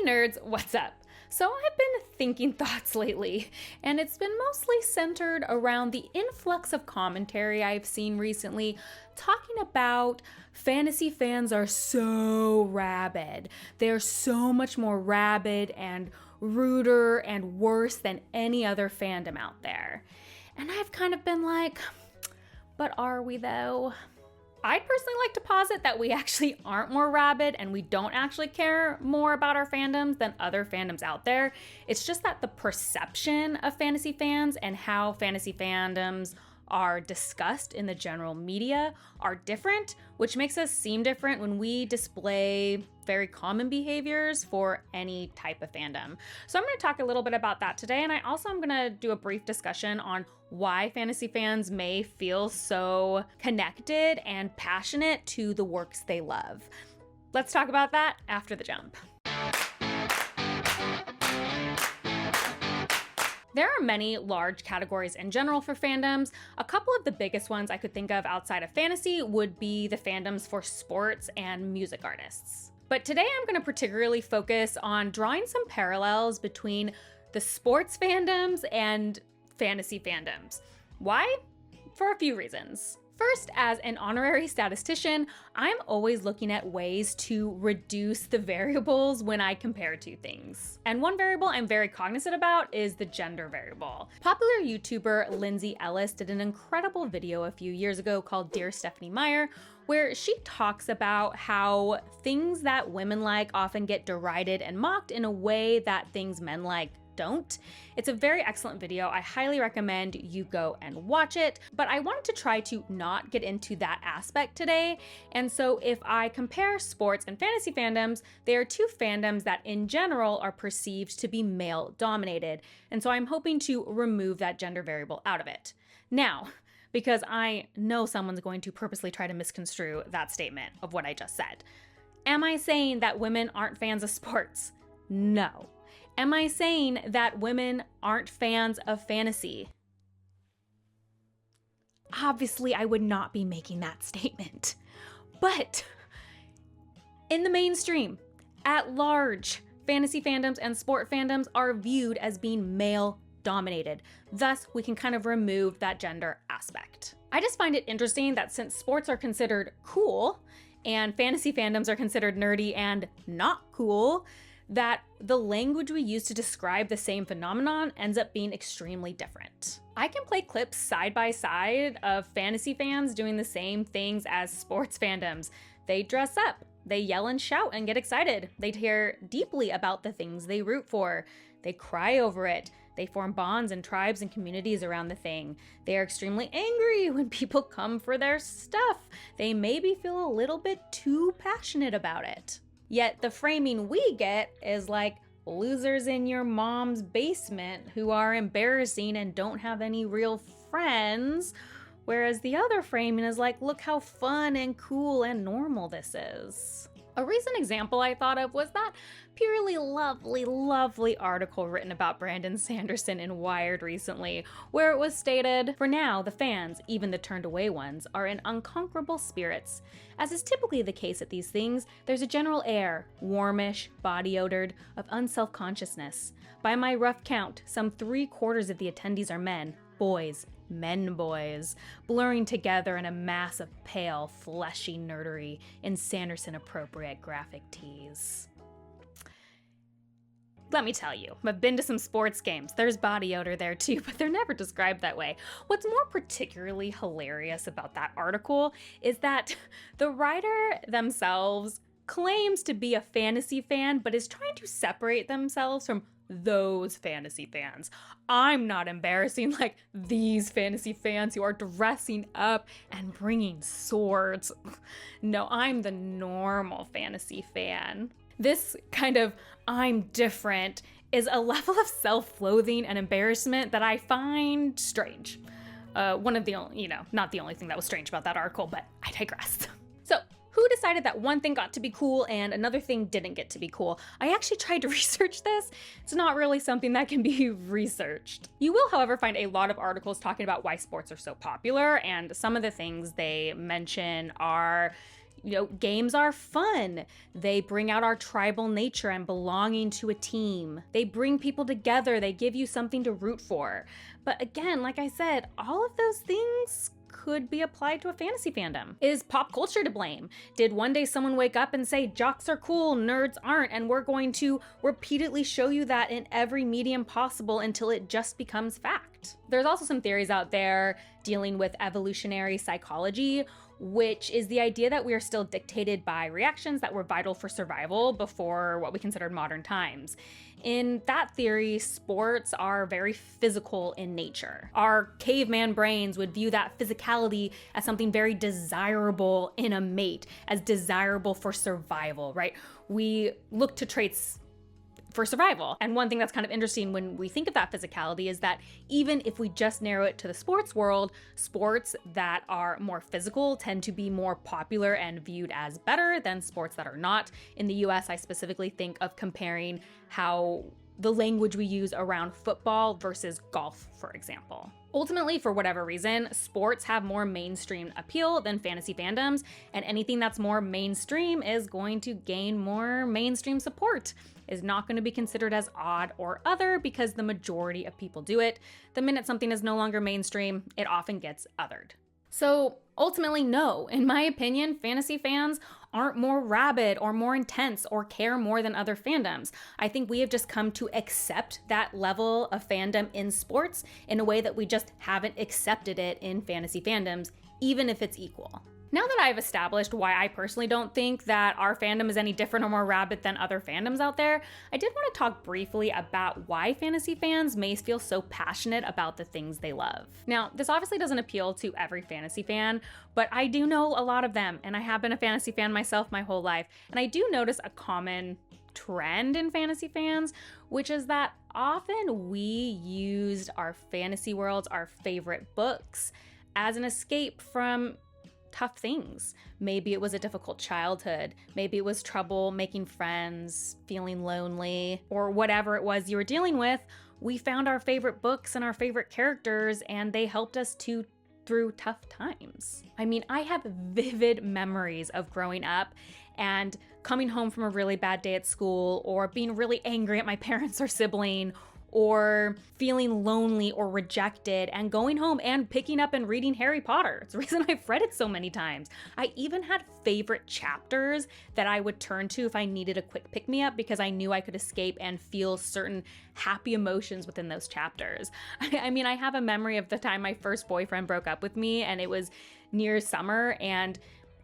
nerds, what's up? So I've been thinking thoughts lately, and it's been mostly centered around the influx of commentary I've seen recently talking about fantasy fans are so rabid. They're so much more rabid and ruder and worse than any other fandom out there. And I've kind of been like, but are we though? I'd personally like to posit that we actually aren't more rabid and we don't actually care more about our fandoms than other fandoms out there. It's just that the perception of fantasy fans and how fantasy fandoms are discussed in the general media are different, which makes us seem different when we display very common behaviors for any type of fandom. So I'm going to talk a little bit about that today, and I also am going to do a brief discussion on why fantasy fans may feel so connected and passionate to the works they love. Let's talk about that after the jump. There are many large categories in general for fandoms. A couple of the biggest ones I could think of outside of fantasy would be the fandoms for sports and music artists. But today I'm going to particularly focus on drawing some parallels between the sports fandoms and fantasy fandoms. Why? For a few reasons. First, as an honorary statistician, I'm always looking at ways to reduce the variables when I compare two things. And one variable I'm very cognizant about is the gender variable. Popular YouTuber Lindsay Ellis did an incredible video a few years ago called Dear Stephanie Meyer, where she talks about how things that women like often get derided and mocked in a way that things men like don't. It's a very excellent video. I highly recommend you go and watch it, but I wanted to try to not get into that aspect today. And so if I compare sports and fantasy fandoms, they are two fandoms that in general are perceived to be male dominated. And so I'm hoping to remove that gender variable out of it. Now, because I know someone's going to purposely try to misconstrue that statement of what I just said. Am I saying that women aren't fans of sports? No. Am I saying that women aren't fans of fantasy? Obviously, I would not be making that statement. But in the mainstream, at large, fantasy fandoms and sport fandoms are viewed as being male dominated. Thus, we can kind of remove that gender aspect. I just find it interesting that since sports are considered cool and fantasy fandoms are considered nerdy and not cool, that the language we use to describe the same phenomenon ends up being extremely different. I can play clips side by side of fantasy fans doing the same things as sports fandoms. They dress up, they yell and shout and get excited. They care deeply about the things they root for. They cry over it. They form bonds and tribes and communities around the thing. They are extremely angry when people come for their stuff. They maybe feel a little bit too passionate about it. Yet the framing we get is like losers in your mom's basement who are embarrassing and don't have any real friends, whereas the other framing is like, look how fun and cool and normal this is. A recent example I thought of was that purely lovely article written about Brandon Sanderson in Wired recently, where it was stated, "For now, the fans, even the turned away ones, are in unconquerable spirits. As is typically the case at these things, there's a general air, warmish, body-odored, of unself-consciousness. By my rough count, some 3/4 of the attendees are men, boys, men boys, blurring together in a mass of pale, fleshy nerdery in Sanderson-appropriate graphic tees." Let me tell you, I've been to some sports games. There's body odor there too, but they're never described that way. What's more particularly hilarious about that article is that the writer themselves claims to be a fantasy fan, but is trying to separate themselves from those fantasy fans. I'm not embarrassing like these fantasy fans who are dressing up and bringing swords. No, I'm the normal fantasy fan. This kind of I'm different is a level of self-loathing and embarrassment that I find strange. One of the only, not the only thing that was strange about that article, but I digress. So, who decided that one thing got to be cool and another thing didn't get to be cool? I actually tried to research this. It's not really something that can be researched. You will, however, find a lot of articles talking about why sports are so popular, and some of the things they mention are Games are fun. They bring out our tribal nature and belonging to a team. They bring people together. They give you something to root for. But again, like I said, all of those things could be applied to a fantasy fandom. Is pop culture to blame? Did one day someone wake up and say, jocks are cool, nerds aren't, and we're going to repeatedly show you that in every medium possible until it just becomes fact? There's also some theories out there dealing with evolutionary psychology, which is the idea that we are still dictated by reactions that were vital for survival before what we considered modern times. In that theory, sports are very physical in nature. Our caveman brains would view that physicality as something very desirable in a mate, as desirable for survival, right? We look to traits for survival. And one thing that's kind of interesting when we think of that physicality is that even if we just narrow it to the sports world, sports that are more physical tend to be more popular and viewed as better than sports that are not. In the US, I specifically think of comparing how the language we use around football versus golf, for example. Ultimately, for whatever reason, sports have more mainstream appeal than fantasy fandoms, and anything that's more mainstream is going to gain more mainstream support. Is not going to be considered as odd or other because the majority of people do it. The minute something is no longer mainstream, it often gets othered. So ultimately, no. In my opinion, fantasy fans aren't more rabid or more intense or care more than other fandoms. I think we have just come to accept that level of fandom in sports in a way that we just haven't accepted it in fantasy fandoms, even if it's equal. Now that I've established why I personally don't think that our fandom is any different or more rabid than other fandoms out there, I did want to talk briefly about why fantasy fans may feel so passionate about the things they love. Now, this obviously doesn't appeal to every fantasy fan, but I do know a lot of them, and I have been a fantasy fan myself my whole life, and I do notice a common trend in fantasy fans, which is that often we used our fantasy worlds, our favorite books, as an escape from tough things. Maybe it was a difficult childhood. Maybe it was trouble making friends, feeling lonely, or whatever it was you were dealing with. We found our favorite books and our favorite characters, and they helped us through tough times. I mean, I have vivid memories of growing up and coming home from a really bad day at school, or being really angry at my parents or sibling, or feeling lonely or rejected and going home and picking up and reading Harry Potter. It's the reason I've read it so many times. I even had favorite chapters that I would turn to if I needed a quick pick-me-up because I knew I could escape and feel certain happy emotions within those chapters. I mean, I have a memory of the time my first boyfriend broke up with me, and it was near summer, and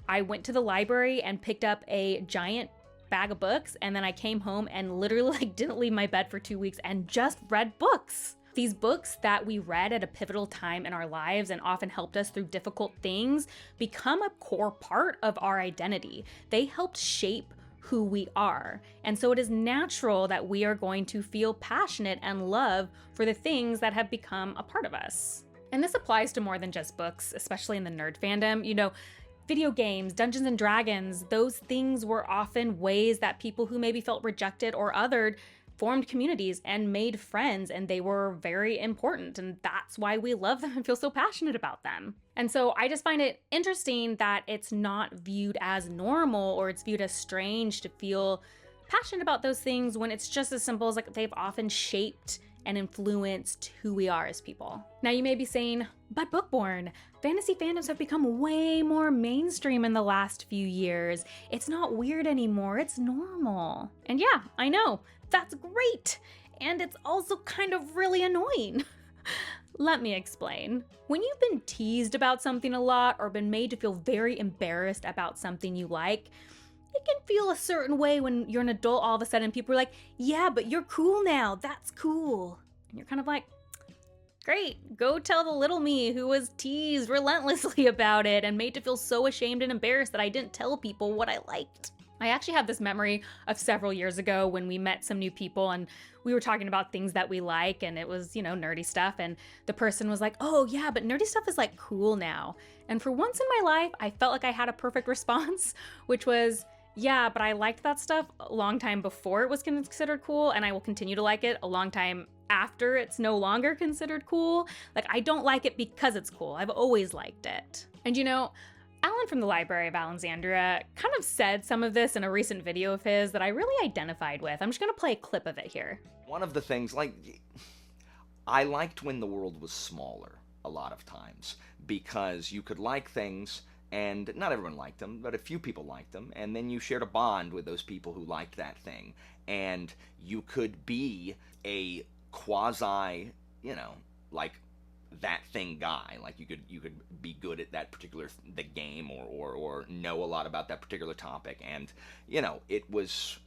I went to the library and picked up a giant bag of books, and then I came home and literally didn't leave my bed for 2 weeks and just read books. These books that we read at a pivotal time in our lives and often helped us through difficult things become a core part of our identity. They helped shape who we are. And so it is natural that we are going to feel passionate and love for the things that have become a part of us. And this applies to more than just books, especially in the nerd fandom. Video games, Dungeons and Dragons, those things were often ways that people who maybe felt rejected or othered formed communities and made friends, and they were very important, and that's why we love them and feel so passionate about them. And so I just find it interesting that it's not viewed as normal or it's viewed as strange to feel passionate about those things when it's just as simple as like they've often shaped and influenced who we are as people. Now you may be saying, but Bookborn, fantasy fandoms have become way more mainstream in the last few years. It's not weird anymore, it's normal. And yeah, I know, that's great. And it's also kind of really annoying. Let me explain. When you've been teased about something a lot or been made to feel very embarrassed about something you like, it can feel a certain way when you're an adult all of a sudden people are like, yeah, but you're cool now, that's cool. And you're kind of like, great, go tell the little me who was teased relentlessly about it and made to feel so ashamed and embarrassed that I didn't tell people what I liked. I actually have this memory of several years ago when we met some new people and we were talking about things that we like, and it was, nerdy stuff, and the person was like, oh yeah, but nerdy stuff is like cool now. And for once in my life, I felt like I had a perfect response, which was, yeah, but I liked that stuff a long time before it was considered cool, and I will continue to like it a long time after it's no longer considered cool. Like, I don't like it because it's cool. I've always liked it. And Alan from the Library of Alexandria kind of said some of this in a recent video of his that I really identified with. I'm just gonna play a clip of it here. One of the things, like, I liked when the world was smaller a lot of times, because you could like things and not everyone liked them, but a few people liked them, and then you shared a bond with those people who liked that thing, and you could be a quasi, like that thing guy. Like you could be good at that particular the game, or know a lot about that particular topic, and it was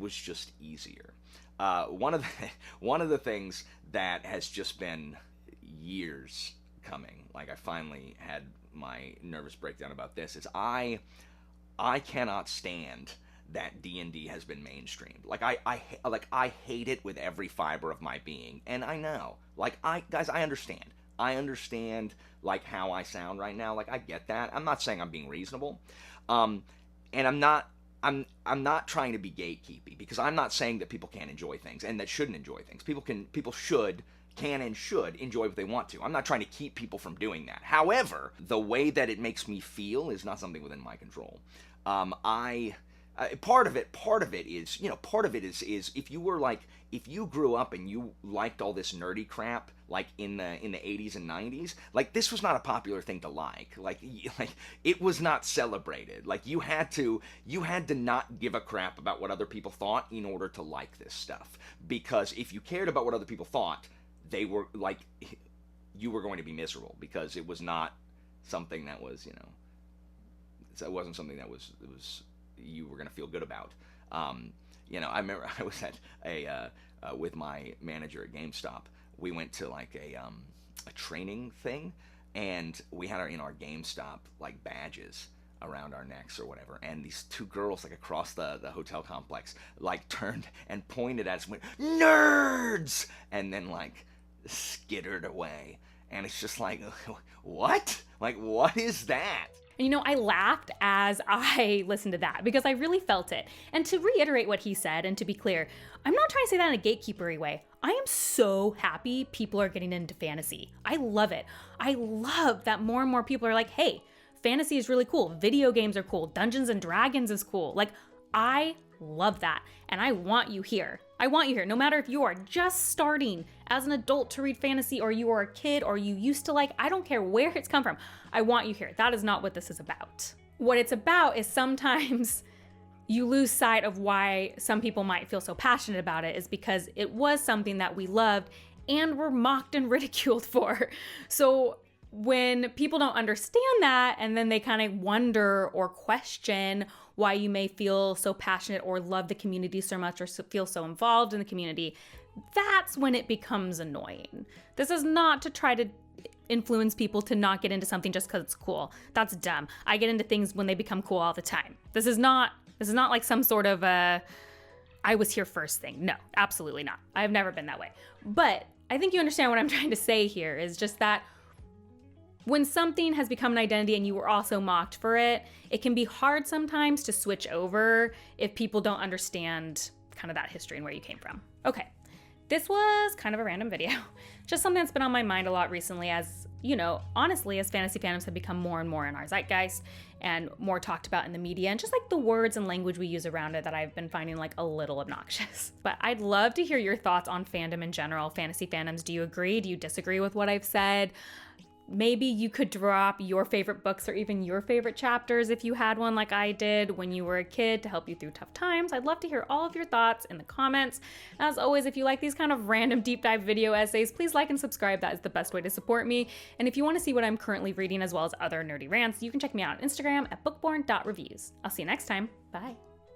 just easier. One of the things that has just been years coming, like I finally had my nervous breakdown about this, is I cannot stand that D&D has been mainstreamed. Like I hate it with every fiber of my being, and I know, like, I understand. I understand, like, how I sound right now. Like, I get that. I'm not saying I'm being reasonable, and I'm not trying to be gatekeepy, because I'm not saying that people can't enjoy things and that shouldn't enjoy things. People can and should enjoy what they want to. I'm not trying to keep people from doing that. However, the way that it makes me feel is not something within my control. Part of it is if you grew up and you liked all this nerdy crap, like in the 80s and 90s, like, this was not a popular thing to like it was not celebrated. Like, you had to not give a crap about what other people thought in order to like this stuff, because if you cared about what other people thought, they were like, you were going to be miserable, because it was not something that was, it wasn't something that was you were going to feel good about. I remember I was at with my manager at GameStop. We went to like a training thing, and we had our GameStop like badges around our necks or whatever, and these two girls, like, across the hotel complex, like, turned and pointed at us and went, "Nerds!" and then like skittered away. And it's just like, what? Like, what is that? I laughed as I listened to that, because I really felt it. And to reiterate what he said, and to be clear, I'm not trying to say that in a gatekeepery way. I am so happy people are getting into fantasy. I love it. I love that more and more people are like, hey, fantasy is really cool. Video games are cool. Dungeons and Dragons is cool. Like, I love that. And I want you here. I want you here. No matter if you are just starting as an adult to read fantasy, or you are a kid, or you used to like, I don't care where it's come from. I want you here. That is not what this is about. What it's about is sometimes you lose sight of why some people might feel so passionate about it, is because it was something that we loved and were mocked and ridiculed for. So when people don't understand that, and then they kind of wonder or question why you may feel so passionate or love the community so much, or feel so involved in the community, that's when it becomes annoying. This is not to try to influence people to not get into something just because it's cool. That's dumb. I get into things when they become cool all the time. This is not like some sort of I was here first thing. No, absolutely not. I've never been that way. But I think you understand what I'm trying to say here, is just that when something has become an identity and you were also mocked for it, it can be hard sometimes to switch over if people don't understand kind of that history and where you came from. Okay, this was kind of a random video. Just something that's been on my mind a lot recently, as, honestly, as fantasy fandoms have become more and more in our zeitgeist and more talked about in the media, and just like the words and language we use around it that I've been finding like a little obnoxious. But I'd love to hear your thoughts on fandom in general, fantasy fandoms. Do you agree? Do you disagree with what I've said? Maybe you could drop your favorite books or even your favorite chapters if you had one like I did when you were a kid to help you through tough times. I'd love to hear all of your thoughts in the comments. As always, if you like these kind of random deep dive video essays, please like and subscribe. That is the best way to support me. And if you want to see what I'm currently reading as well as other nerdy rants, you can check me out on Instagram at bookborn.reviews. I'll see you next time. Bye.